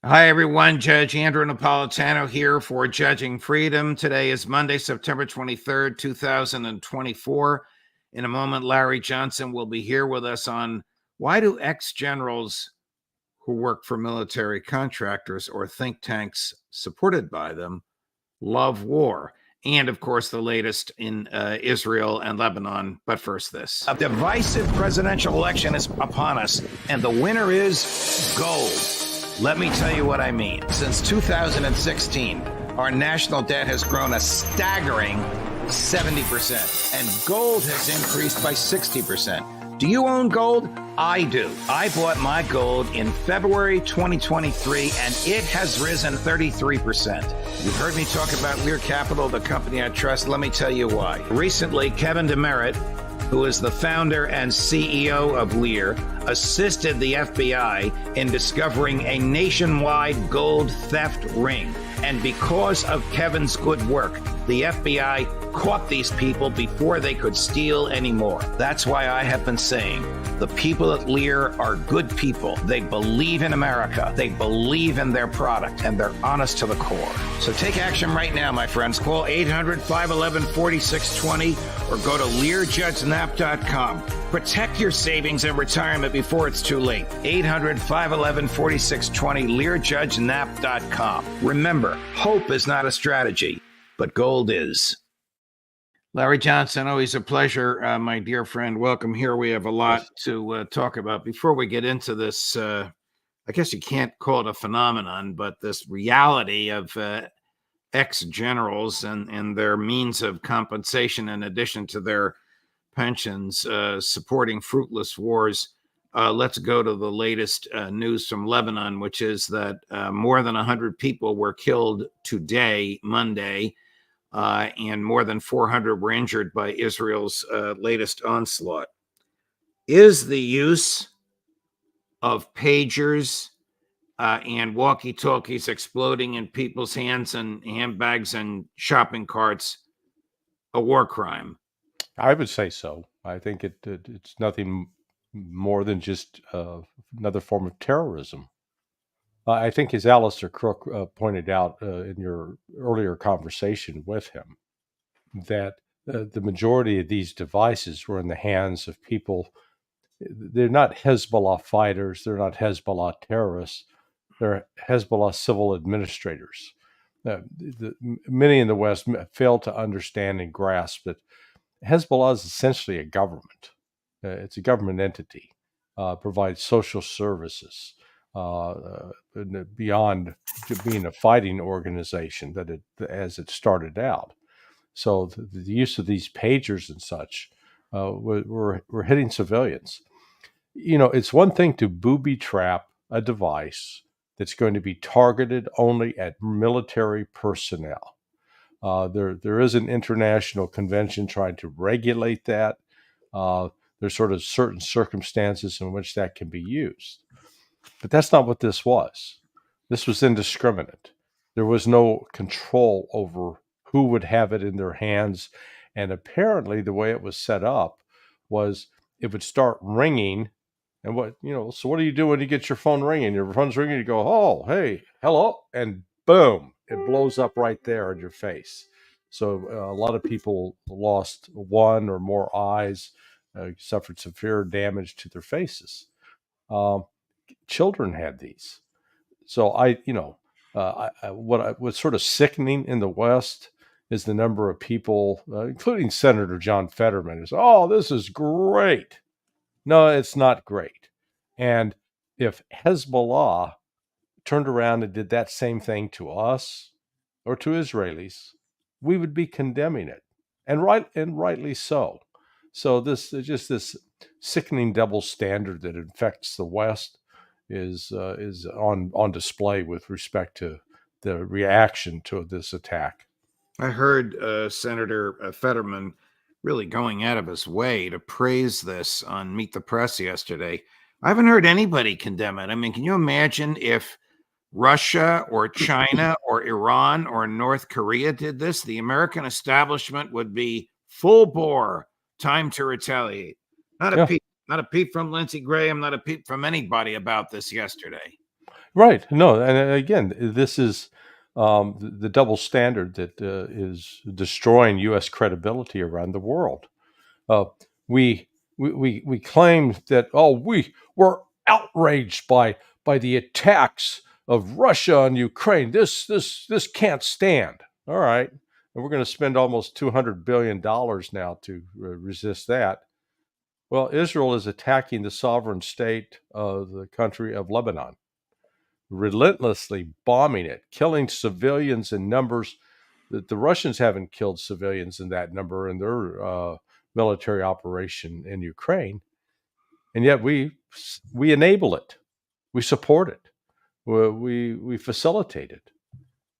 Hi, everyone. Judge Andrew Napolitano here for Judging Freedom. Today is Monday, September 23rd, 2024. In a moment, Larry Johnson will be here with us on why do ex-generals who work for military contractors or think tanks supported by them love war? And, of course, the latest in Israel and Lebanon. But first, this. A divisive presidential election is upon us, and the winner is gold. Let me tell you what I mean. Since 2016, our national debt has grown a staggering 70%, and gold has increased by 60%. Do you own gold? I do. I bought my gold in February 2023, and it has risen 33%. You've heard me talk about Lear Capital, the company I trust. Let me tell you why. Recently, Kevin DeMeritt, who is the founder and CEO of Lear, assisted the FBI in discovering a nationwide gold theft ring. And because of Kevin's good work, the FBI caught these people before they could steal anymore. That's why I have been saying the people at Lear are good people. They believe in America. They believe in their product, and they're honest to the core. So take action right now, my friends. Call 800-511-4620 or go to LearJudgeNap.com. Protect your savings and retirement before it's too late. 800-511-4620, LearJudgeNap.com. Remember, hope is not a strategy, but gold is. Larry Johnson, always a pleasure, my dear friend. Welcome here. We have a lot to talk about. Before we get into this, I guess you can't call it a phenomenon, but this reality of ex-generals and their means of compensation in addition to their pensions, supporting fruitless wars. Let's go to the latest news from Lebanon, which is that more than 100 people were killed today, Monday, and more than 400 were injured by Israel's latest onslaught. Is the use of pagers and walkie-talkies exploding in people's hands and handbags and shopping carts a war crime? I would say so. I think it's nothing more than just another form of terrorism. I think, as Alistair Crook pointed out in your earlier conversation with him, that the majority of these devices were in the hands of people. They're not Hezbollah fighters. They're not Hezbollah terrorists. They're Hezbollah civil administrators. Many in the West fail to understand and grasp that Hezbollah is essentially a government. It's a government entity, provides social services beyond being a fighting organization as it started out. So the use of these pagers and such were hitting civilians. You know, it's one thing to booby trap a device that's going to be targeted only at military personnel. There is an international convention trying to regulate that. There's sort of certain circumstances in which that can be used. But that's not what this was. This was indiscriminate. There was no control over who would have it in their hands. And apparently the way it was set up was it would start ringing. And so what do you do when you get your phone ringing? Your phone's ringing, you go, oh, hey, hello. And boom, it blows up right there in your face. So a lot of people lost one or more eyes, suffered severe damage to their faces. Children had these. So what's sort of sickening in the West is the number of people, including Senator John Fetterman, is, oh, this is great. No, it's not great. And if Hezbollah turned around and did that same thing to us or to Israelis, we would be condemning it, and rightly so. So this sickening double standard that infects the West is on display with respect to the reaction to this attack. I heard Senator Fetterman really going out of his way to praise this on Meet the Press yesterday. I haven't heard anybody condemn it. I mean, can you imagine if Russia or China or Iran or North Korea did this? The American establishment would be full bore, time to retaliate. Not a peep from Lindsey Graham, not a peep from anybody about this yesterday. Right. No, and again, this is the double standard that is destroying U.S. credibility around the world. Uh, we, we claim that we were outraged by the attacks of Russia on Ukraine. This can't stand. All right, and we're going to spend almost $200 billion now to resist that. Well, Israel is attacking the sovereign state of the country of Lebanon, relentlessly bombing it, killing civilians in numbers that the Russians haven't killed civilians in that number in their military operation in Ukraine, and yet we enable it, we support it, we facilitate it.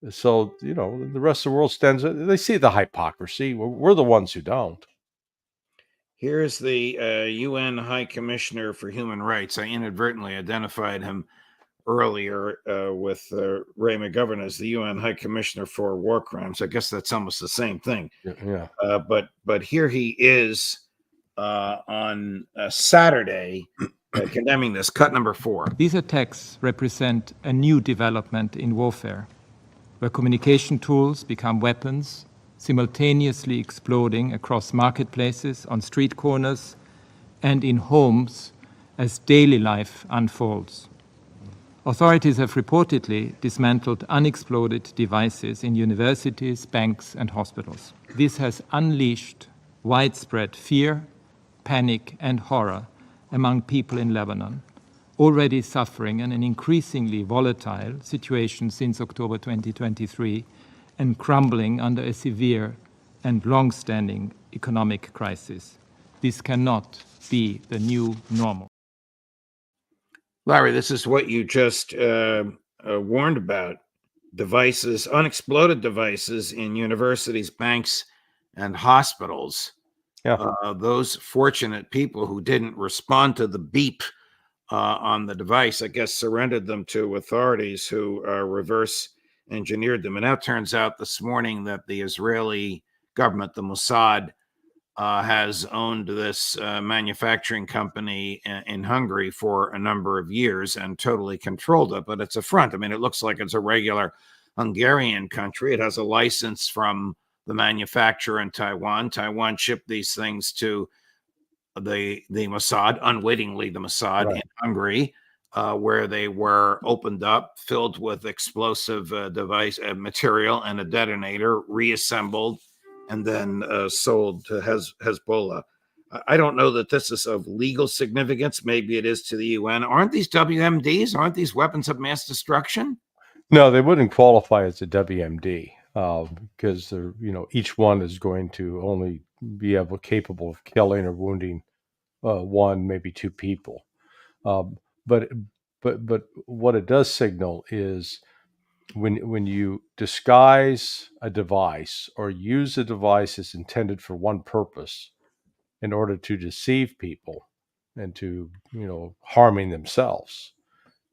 So the rest of the world stands. They see the hypocrisy. We're the ones who don't. Here's the UN High Commissioner for Human Rights. I inadvertently identified him earlier with Ray McGovern as the UN High Commissioner for War Crimes. I guess that's almost the same thing. Yeah. But here he is on Saturday condemning this, cut number 4. These attacks represent a new development in warfare, where communication tools become weapons, simultaneously exploding across marketplaces, on street corners, and in homes as daily life unfolds. Authorities have reportedly dismantled unexploded devices in universities, banks, and hospitals. This has unleashed widespread fear, panic, and horror among people in Lebanon, already suffering in an increasingly volatile situation since October 2023 and crumbling under a severe and long-standing economic crisis. This cannot be the new normal. Larry, this is what you just warned about. Devices, unexploded devices in universities, banks, and hospitals. Yeah. Those fortunate people who didn't respond to the beep on the device, I guess, surrendered them to authorities who reverse engineered them. And now it turns out this morning that the Israeli government, the Mossad, has owned this manufacturing company in Hungary for a number of years and totally controlled it. But it's a front. I mean, it looks like it's a regular Hungarian country. It has a license from the manufacturer in Taiwan. Taiwan shipped these things to the Mossad, unwittingly the Mossad, right, in Hungary, where they were opened up, filled with explosive device material and a detonator, reassembled, and then sold to Hezbollah. I don't know that this is of legal significance. Maybe it is to the UN. Aren't these WMDs? Aren't these weapons of mass destruction? No, they wouldn't qualify as a WMD because they're, each one is going to only be capable of killing or wounding one, maybe two people. But what it does signal is when you disguise a device or use a device that's intended for one purpose in order to deceive people and to harming themselves,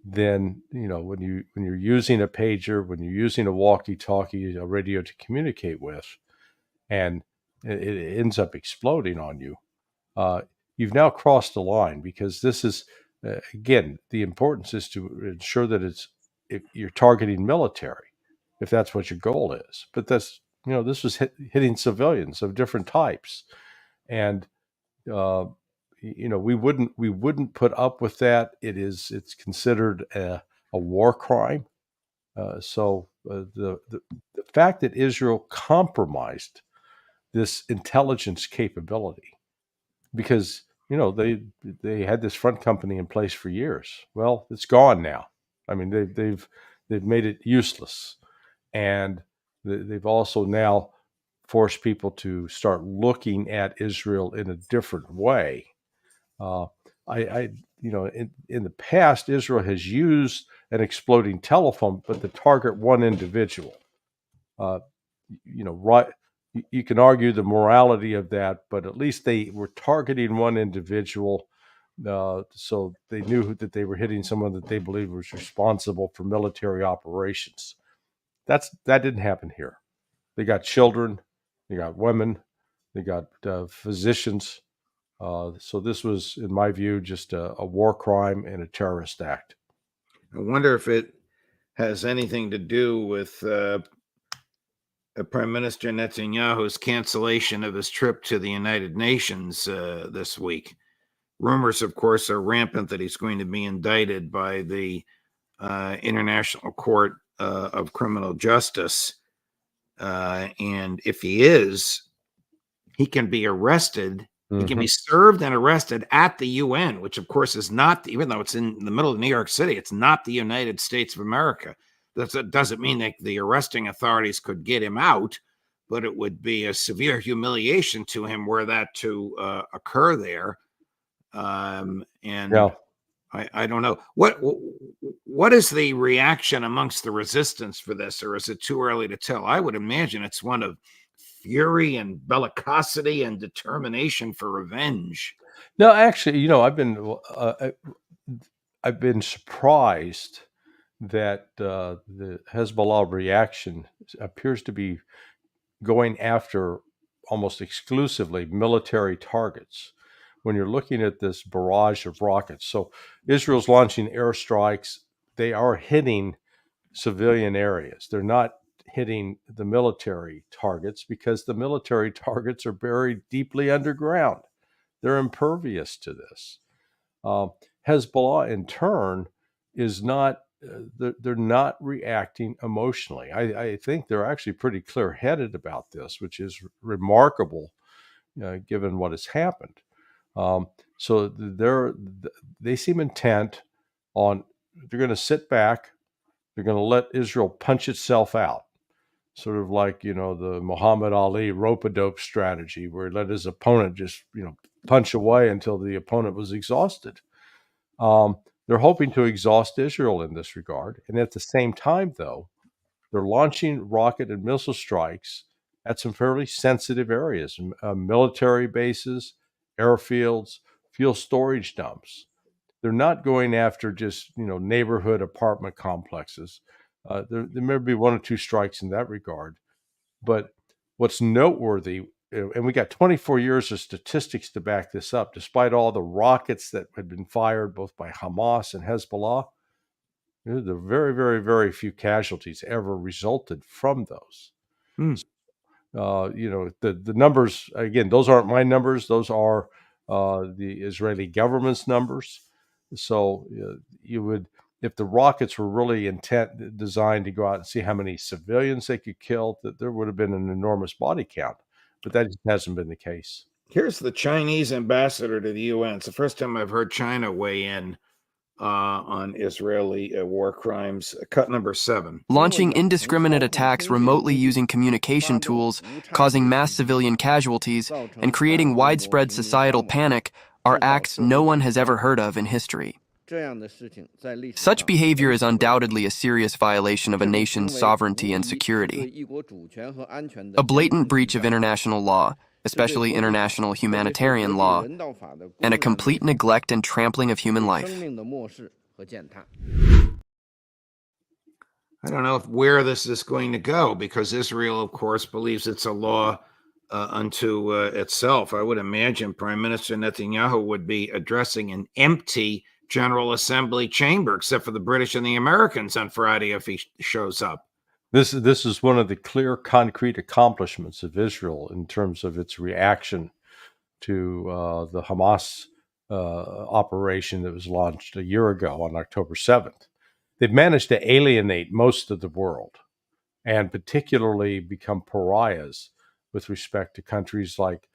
then when you're using a pager, when you're using a walkie-talkie, a radio to communicate with, and it ends up exploding on you, you've now crossed the line, because this is again, the importance is to ensure that if you're targeting military, if that's what your goal is. But that's this was hitting civilians of different types, and we wouldn't put up with that. It's considered a war crime. So the fact that Israel compromised this intelligence capability, because they had this front company in place for years. Well, it's gone now. I mean, they've made it useless, and they've also now forced people to start looking at Israel in a different way. In the past, Israel has used an exploding telephone, but to target one individual. Right. You can argue the morality of that, but at least they were targeting one individual, so they knew that they were hitting someone that they believed was responsible for military operations. That didn't happen here. They got children, they got women, they got physicians. So this was, in my view, just a war crime and a terrorist act. I wonder if it has anything to do with Prime Minister Netanyahu's cancellation of his trip to the United Nations this week. Rumors, of course, are rampant that he's going to be indicted by the International Court of Criminal Justice. And if he is, he can be arrested. He can be served and arrested at the UN, which, of course, is not, even though it's in the middle of New York City, it's not the United States of America. That doesn't mean that the arresting authorities could get him out, but it would be a severe humiliation to him were that to occur there. And Yeah. I don't know. What is the reaction amongst the resistance for this, or is it too early to tell? I would imagine it's one of fury and bellicosity and determination for revenge. No, actually, I've been surprised that the Hezbollah reaction appears to be going after almost exclusively military targets. When you're looking at this barrage of rockets, so Israel's launching airstrikes, they are hitting civilian areas. They're not hitting the military targets because the military targets are buried deeply underground. They're impervious to this. Hezbollah, in turn, is not. They're not reacting emotionally. I think they're actually pretty clear-headed about this, which is remarkable, given what has happened. So they seem intent on. They're going to sit back. They're going to let Israel punch itself out, sort of like, the Muhammad Ali rope-a-dope strategy, where he let his opponent just, punch away until the opponent was exhausted. They're hoping to exhaust Israel in this regard. And at the same time, though, they're launching rocket and missile strikes at some fairly sensitive areas, military bases, airfields, fuel storage dumps. They're not going after just, neighborhood apartment complexes. There may be one or two strikes in that regard. But what's noteworthy, and we got 24 years of statistics to back this up, despite all the rockets that had been fired both by Hamas and Hezbollah, there are very, very, very few casualties ever resulted from those. The numbers, again, those aren't my numbers. Those are the Israeli government's numbers. So you would, if the rockets were really designed to go out and see how many civilians they could kill, that there would have been an enormous body count. But that hasn't been the case. Here's the Chinese ambassador to the UN. It's the first time I've heard China weigh in on Israeli war crimes. Cut number 7. Launching indiscriminate attacks remotely using communication tools, causing mass civilian casualties, and creating widespread societal panic are acts no one has ever heard of in history. Such behavior is undoubtedly a serious violation of a nation's sovereignty and security, a blatant breach of international law, especially international humanitarian law, and a complete neglect and trampling of human life. I don't know where this is going to go, because Israel, of course, believes it's a law unto itself. I would imagine Prime Minister Netanyahu would be addressing an empty General Assembly chamber, except for the British and the Americans, on Friday if he shows up. This is one of the clear, concrete accomplishments of Israel in terms of its reaction to the Hamas operation that was launched a year ago on October 7th. They've managed to alienate most of the world, and particularly become pariahs with respect to countries like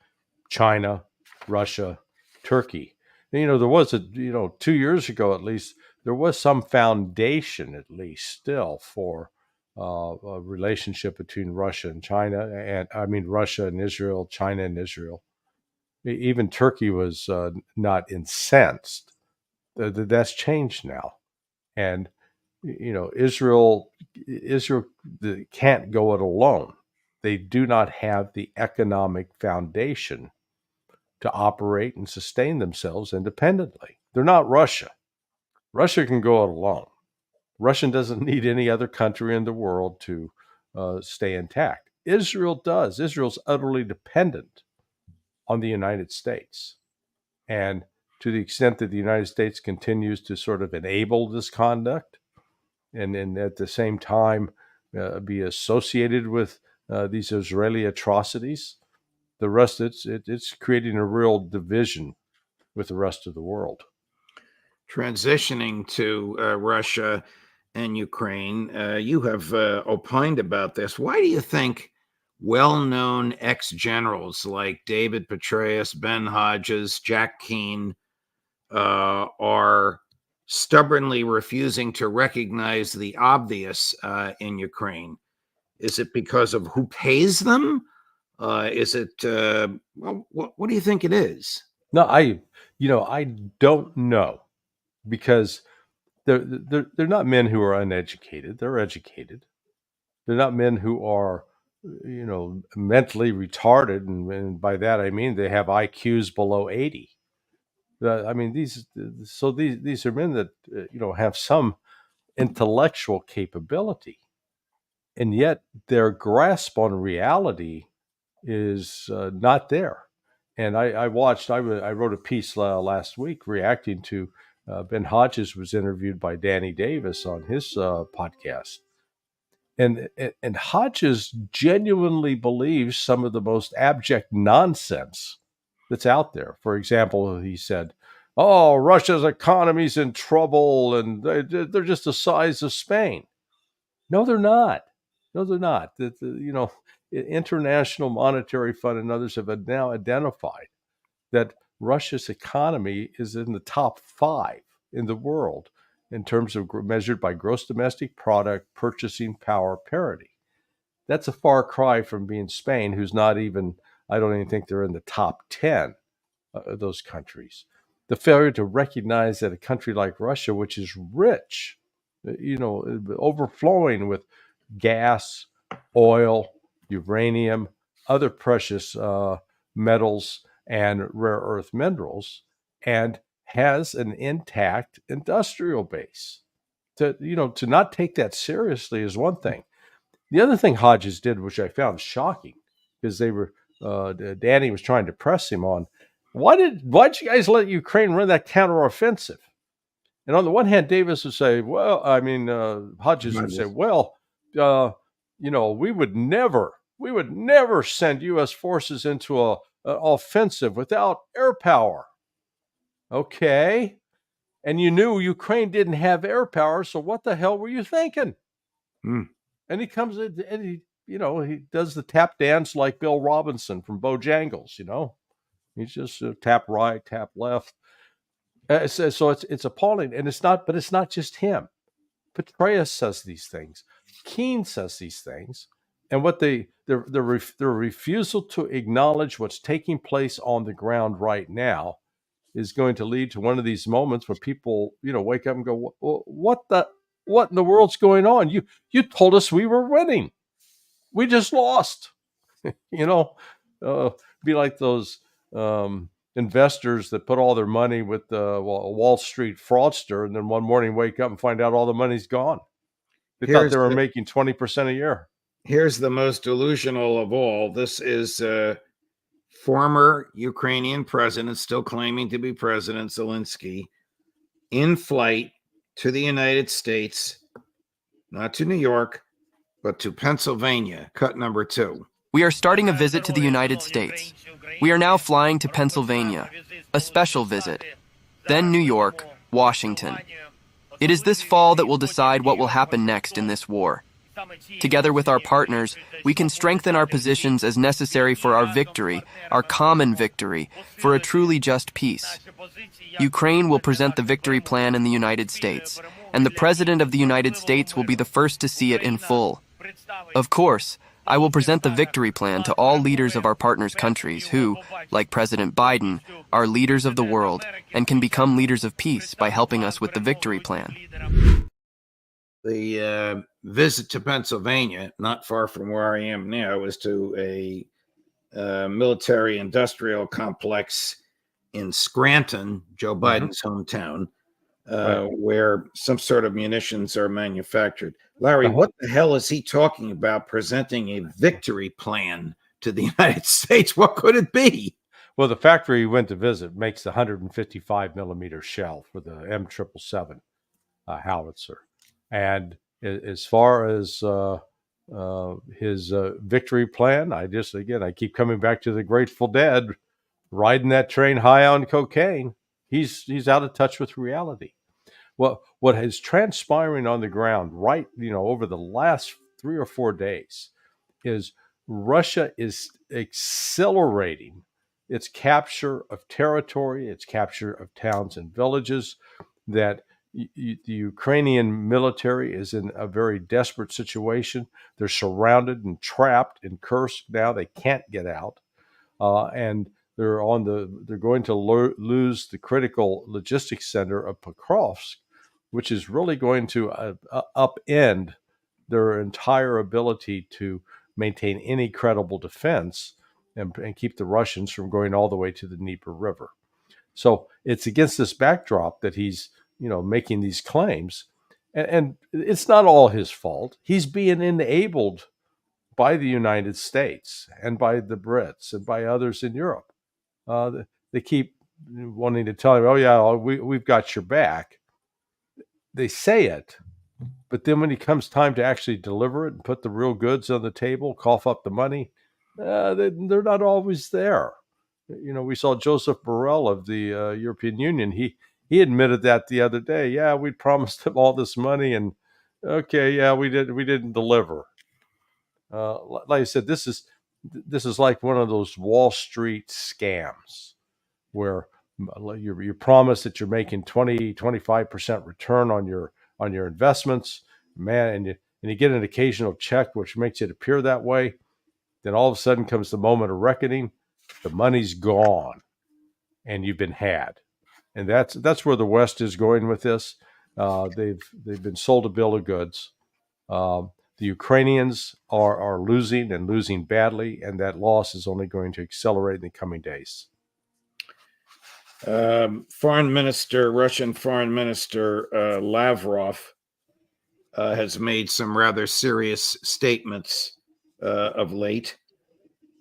China, Russia, Turkey. And, there was 2 years ago at least, there was some foundation at least still for a relationship between Russia and China, Russia and Israel, China and Israel. Even Turkey was not incensed. That's changed now. And, Israel can't go it alone. They do not have the economic foundation to operate and sustain themselves independently. They're not Russia. Russia can go it alone. Russia doesn't need any other country in the world to stay intact. Israel does. Israel's utterly dependent on the United States. And to the extent that the United States continues to sort of enable this conduct, and at the same time be associated with these Israeli atrocities. The rest, it's creating a real division with the rest of the world. Transitioning to Russia and Ukraine, you have opined about this. Why do you think well-known ex-generals like David Petraeus, Ben Hodges, Jack Keane are stubbornly refusing to recognize the obvious in Ukraine? Is it because of who pays them? Is it, well, what do you think it is? No, I don't know, because they're not men who are uneducated. They're educated. They're not men who are, mentally retarded, and by that I mean they have IQs below 80. I mean these are men that have some intellectual capability, and yet their grasp on reality is not there. And I wrote a piece last week reacting to Ben Hodges was interviewed by Danny Davis on his podcast. And Hodges genuinely believes some of the most abject nonsense that's out there. For example, he said, "Oh, Russia's economy's in trouble, and they're just the size of Spain." No, they're not. No, they're not. The International Monetary Fund and others have now identified that Russia's economy is in the top 5 in the world in terms of measured by gross domestic product, purchasing power parity. That's a far cry from being Spain, who's not even, I don't even think they're in the top 10 of those countries. The failure to recognize that a country like Russia, which is rich, overflowing with gas, oil, uranium, other precious metals, and rare earth minerals, and has an intact industrial base. To not take that seriously is one thing. The other thing Hodges did, which I found shocking, because Danny was trying to press him on, why'd you guys let Ukraine run that counteroffensive? And on the one hand, Davis would say, Hodges would say, we would never send U.S. forces into an offensive without air power. Okay. And you knew Ukraine didn't have air power, so what the hell were you thinking? And he comes in and he does the tap dance like Bill Robinson from Bojangles, He's just tap right, tap left. So it's appalling, and it's not just him. Petraeus says these things. Keane says these things, and what their refusal to acknowledge what's taking place on the ground right now is going to lead to one of these moments where people wake up and go, what in the world's going on? You told us we were winning, we just lost. Be like those investors that put all their money with a Wall Street fraudster, and then one morning wake up and find out all the money's gone. They thought they were making 20% a year. Here's the most delusional of all. This is former Ukrainian president, still claiming to be President Zelensky, in flight to the United States, not to New York, but to Pennsylvania, cut number 2. We are starting a visit to the United States. We are now flying to Pennsylvania, a special visit, then New York, Washington. It is this fall that will decide what will happen next in this war. Together with our partners, we can strengthen our positions as necessary for our victory, our common victory, for a truly just peace. Ukraine will present the victory plan in the United States, and the President of the United States will be the first to see it in full. Of course, I will present the victory plan to all leaders of our partners' countries who, like President Biden, are leaders of the world and can become leaders of peace by helping us with the victory plan. The visit to Pennsylvania, not far from where I am now, is to a military industrial complex in Scranton, Joe Biden's hometown, where some sort of munitions are manufactured. Larry, what the hell is he talking about presenting a victory plan to the United States? What could it be? Well, the factory he went to visit makes the 155 millimeter shell for the M777 howitzer. And as far as his victory plan, I keep coming back to the Grateful Dead, riding that train high on cocaine. He's out of touch with reality. Well, what is transpiring on the ground over the last 3 or 4 days is Russia is accelerating its capture of territory, its capture of towns and villages, that the Ukrainian military is in a very desperate situation. They're surrounded and trapped in Kursk now. They can't get out. And they're going to lose the critical logistics center of Pokrovsk, which is really going to upend their entire ability to maintain any credible defense and keep the Russians from going all the way to the Dnieper River. So it's against this backdrop that he's making these claims, and it's not all his fault. He's being enabled by the United States and by the Brits and by others in Europe. They keep wanting to tell him, "Oh yeah, we've got your back." They say it, but then when it comes time to actually deliver it and put the real goods on the table, cough up the money, they're not always there. We saw Joseph Borrell of the European Union. He admitted that the other day. Yeah, we promised him all this money, and okay, yeah, we didn't deliver. Like I said, this is like one of those Wall Street scams where you promise that you're making 20-25% return on your investments, man, and you get an occasional check which makes it appear that way. Then all of a sudden comes the moment of reckoning. The money's gone, and you've been had. And that's where the West is going with this. They've been sold a bill of goods. The Ukrainians are losing and losing badly, and that loss is only going to accelerate in the coming days. Russian Foreign Minister Lavrov has made some rather serious statements of late.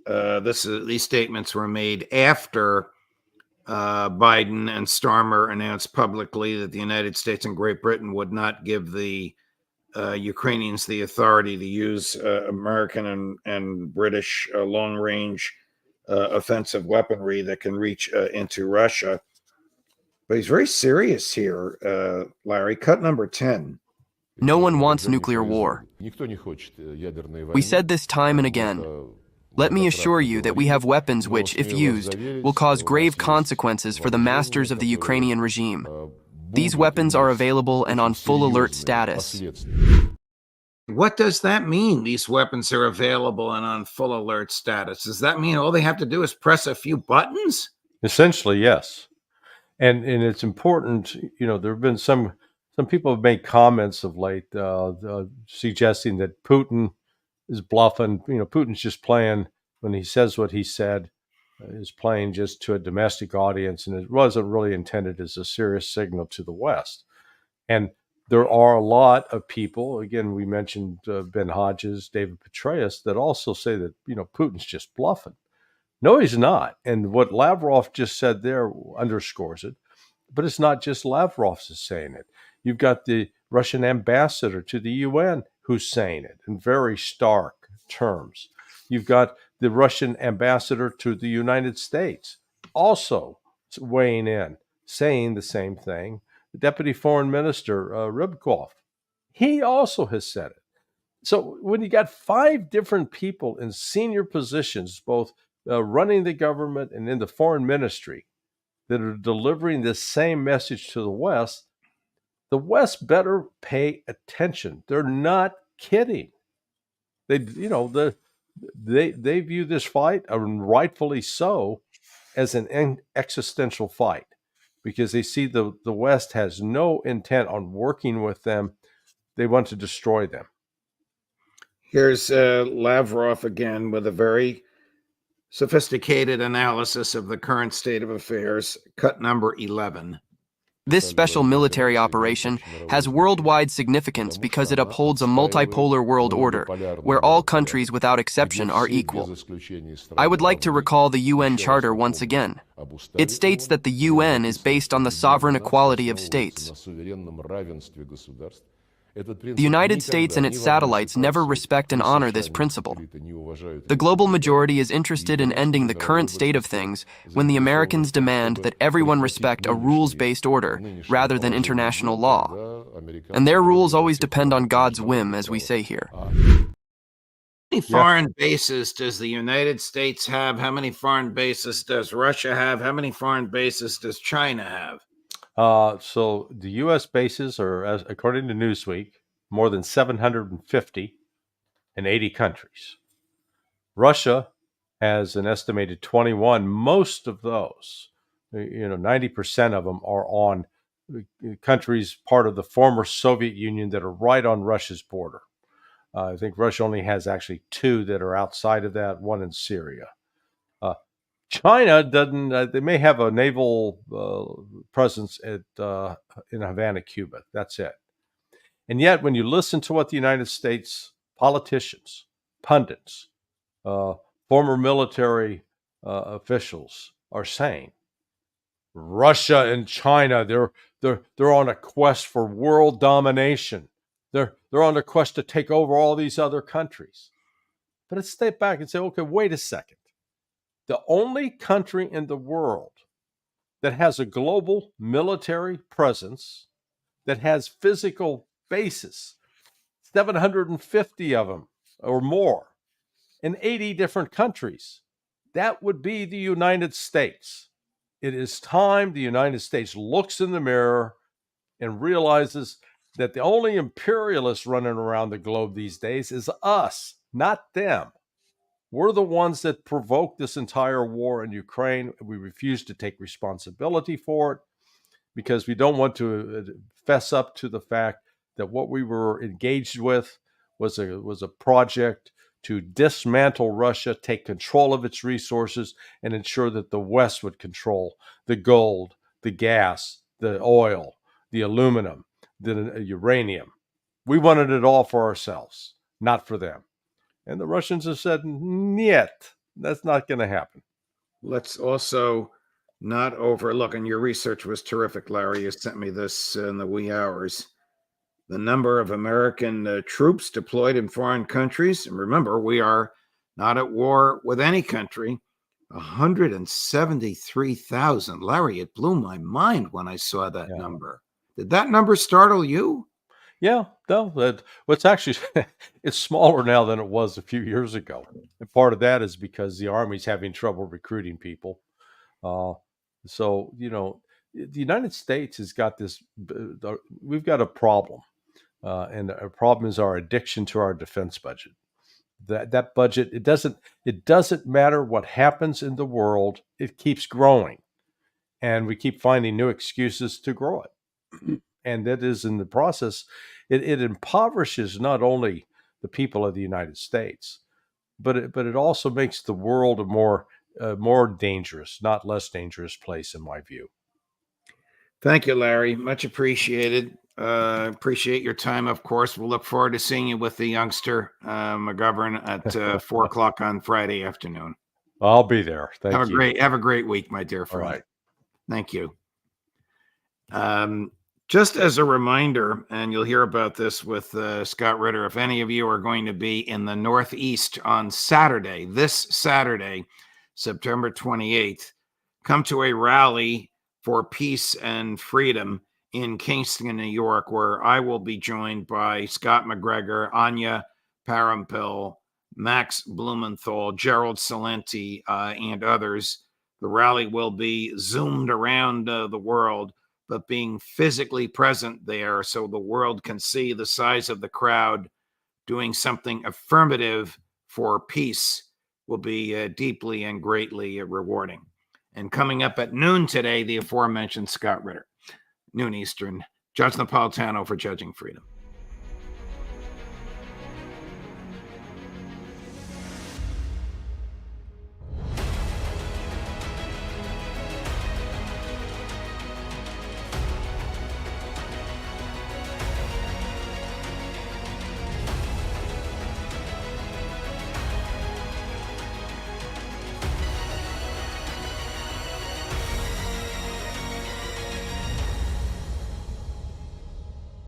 These statements were made after Biden and Starmer announced publicly that the United States and Great Britain would not give the Ukrainians the authority to use American and British long-range offensive weaponry that can reach into Russia. But he's very serious here, Larry. Cut number 10. No one wants nuclear war. We said this time and again. Let me assure you that we have weapons which, if used, will cause grave consequences for the masters of the Ukrainian regime. These weapons are available and on full alert status. What does that mean, these weapons are available and on full alert status? Does that mean all they have to do is press a few buttons? Essentially, yes. And it's important, there have been some people have made comments of late suggesting that Putin is bluffing. Putin's just playing when he says what he said, is playing just to a domestic audience, and it wasn't really intended as a serious signal to the West. And there are a lot of people, again, we mentioned Ben Hodges, David Petraeus, that also say that, Putin's just bluffing. No, he's not. And what Lavrov just said there underscores it. But it's not just Lavrov who's saying it. You've got the Russian ambassador to the UN who's saying it in very stark terms. You've got the Russian ambassador to the United States also weighing in, saying the same thing. The Deputy Foreign Minister, Rybakov, he also has said it. So when you got 5 different people in senior positions, both running the government and in the foreign ministry, that are delivering this same message to the West better pay attention. They're not kidding. They view this fight, and rightfully so, as an existential fight, because they see the West has no intent on working with them. They want to destroy them. Here's Lavrov again with a very sophisticated analysis of the current state of affairs. Cut number 11. This special military operation has worldwide significance because it upholds a multipolar world order, where all countries without exception are equal. I would like to recall the UN Charter once again. It states that the UN is based on the sovereign equality of states. The United States and its satellites never respect and honor this principle. The global majority is interested in ending the current state of things when the Americans demand that everyone respect a rules-based order rather than international law. And their rules always depend on God's whim, as we say here. How many foreign bases does the United States have? How many foreign bases does Russia have? How many foreign bases does China have? So the U.S. bases are, according to Newsweek, more than 750 in 80 countries. Russia has an estimated 21. Most of those, 90% of them are on countries part of the former Soviet Union that are right on Russia's border. I think Russia only has actually 2 that are outside of that, one in Syria. China doesn't. They may have a naval presence in Havana, Cuba. That's it. And yet, when you listen to what the United States politicians, pundits, former military officials are saying, Russia and China, they're on a quest for world domination. They're on a quest to take over all these other countries. But let's step back and say, okay, wait a second. The only country in the world that has a global military presence, that has physical bases, 750 of them or more, in 80 different countries, that would be the United States. It is time the United States looks in the mirror and realizes that the only imperialists running around the globe these days is us, not them. We're the ones that provoked this entire war in Ukraine. We refuse to take responsibility for it because we don't want to fess up to the fact that what we were engaged with was a project to dismantle Russia, take control of its resources, and ensure that the West would control the gold, the gas, the oil, the aluminum, the uranium. We wanted it all for ourselves, not for them. And the Russians have said, "Niet, that's not going to happen." Let's also not overlook, and your research was terrific, Larry. You sent me this in the wee hours. The number of American troops deployed in foreign countries. And remember, we are not at war with any country. 173,000. Larry, it blew my mind when I saw that number. Did that number startle you? Yeah, no, what's actually, it's smaller now than it was a few years ago. And part of that is because the Army's having trouble recruiting people. So, the United States has got this, we've got a problem. And our problem is our addiction to our defense budget. That budget, it doesn't matter what happens in the world, it keeps growing. And we keep finding new excuses to grow it. And that is, in the process, it impoverishes not only the people of the United States, but it also makes the world a more dangerous, not less dangerous place, in my view. Thank you, Larry. Much appreciated. Appreciate your time, of course. We'll look forward to seeing you with the youngster, McGovern, at 4 o'clock on Friday afternoon. I'll be there. Thank you. Have a great week, my dear friend. All right. Thank you. Just as a reminder, and you'll hear about this with Scott Ritter, if any of you are going to be in the Northeast on Saturday, this Saturday, September 28th, come to a rally for peace and freedom in Kingston, New York, where I will be joined by Scott McGregor, Anya Parampil, Max Blumenthal, Gerald Salenti, and others. The rally will be zoomed around the world, but being physically present there so the world can see the size of the crowd doing something affirmative for peace will be deeply and greatly rewarding. And coming up at noon today, the aforementioned Scott Ritter, noon Eastern, Judge Napolitano for Judging Freedom.